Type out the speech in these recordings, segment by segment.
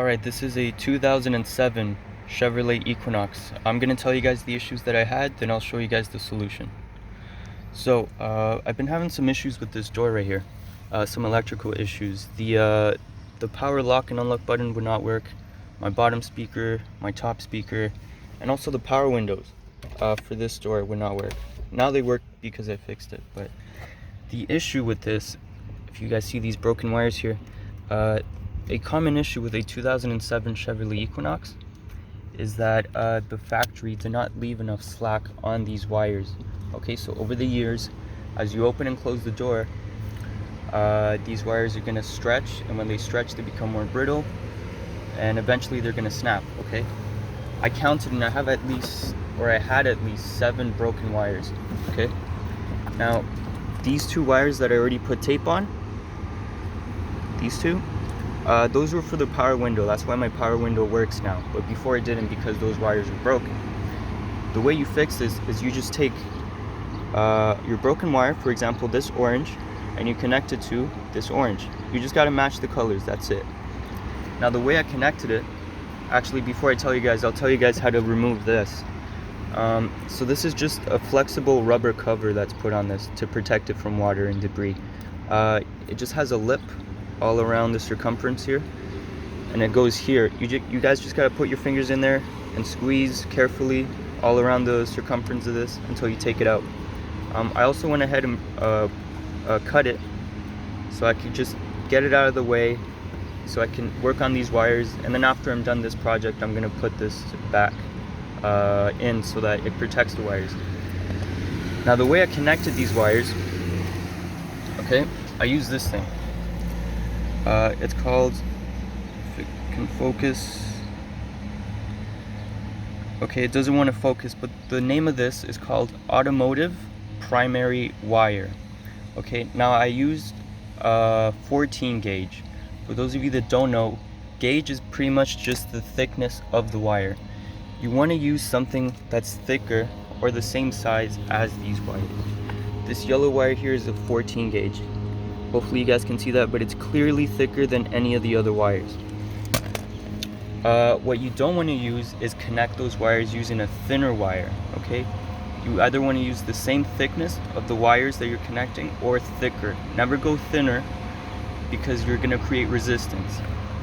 Alright, this is a 2007 Chevrolet Equinox. I'm going to tell you guys the issues that I had, then I'll show you guys the solution. So, I've been having some issues with this door right here. Some electrical issues. The power lock and unlock button would not work. My bottom speaker, my top speaker, and also the power windows for this door would not work. Now they work because I fixed it, but the issue with this, if you guys see these broken wires here, a common issue with a 2007 Chevrolet Equinox is that the factory did not leave enough slack on these wires. Okay, so over the years, as you open and close the door, these wires are going to stretch, and when they stretch they become more brittle, and eventually they're going to snap. Okay, I counted and I had at least 7 broken wires. Okay, now these 2 wires that I already put tape on, these 2, those were for the power window. That's why my power window works now, but before it didn't because those wires were broken. The way you fix this is you just take your broken wire, for example this orange, and you connect it to this orange. You just got to match the colors, that's it. Now the way I connected it, actually before I tell you guys, I'll tell you guys how to remove this. So this is just a flexible rubber cover that's put on this to protect it from water and debris. It just has a lip all around the circumference here, and it goes here. You guys just got to put your fingers in there and squeeze carefully all around the circumference of this until you take it out. I also went ahead and cut it so I could just get it out of the way so I can work on these wires, and then after I'm done this project I'm going to put this back in so that it protects the wires. Now the way I connected these wires, okay, I use this thing. It's called, if it can focus, okay, it doesn't want to focus, but the name of this is called automotive primary wire. Okay, now I used 14 gauge. For those of you that don't know, gauge is pretty much just the thickness of the wire. You want to use something that's thicker or the same size as these wires. This yellow wire here is a 14 gauge. Hopefully you guys can see that, but it's clearly thicker than any of the other wires. What you don't want to use is connect those wires using a thinner wire. Okay, you either want to use the same thickness of the wires that you're connecting or thicker. Never go thinner, because you're going to create resistance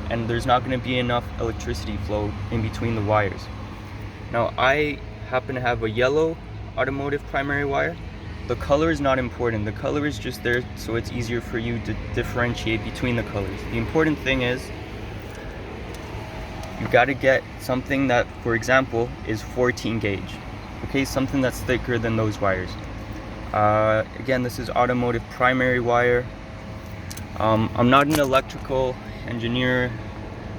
and there's not going to be enough electricity flow in between the wires. Now I happen to have a yellow automotive primary wire. The color is not important. The color is just there so it's easier for you to differentiate between the colors. The important thing is you got to get something that, for example, is 14 gauge. Okay, something that's thicker than those wires. Again, this is automotive primary wire. I'm not an electrical engineer.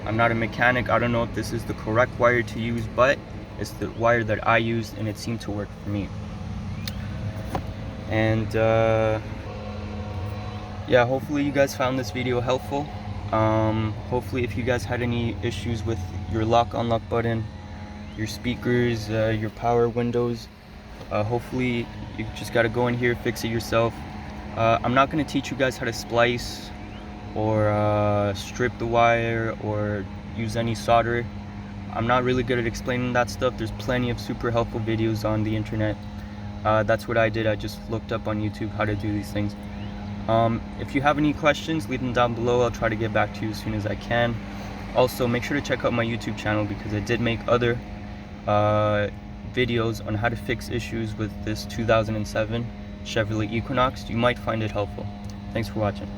I'm not a mechanic. I don't know if this is the correct wire to use, but it's the wire that I used and it seemed to work for me. And yeah, hopefully you guys found this video helpful. Hopefully if you guys had any issues with your lock unlock button, your speakers, your power windows, hopefully you just got to go in here, fix it yourself. I'm not going to teach you guys how to splice or strip the wire or use any solder. I'm not really good at explaining that stuff. There's plenty of super helpful videos on the internet. That's what I did. I just looked up on YouTube how to do these things. If you have any questions, leave them down below. I'll try to get back to you as soon as I can. Also, make sure to check out my YouTube channel because I did make other videos on how to fix issues with this 2007 Chevrolet Equinox. You might find it helpful. Thanks for watching.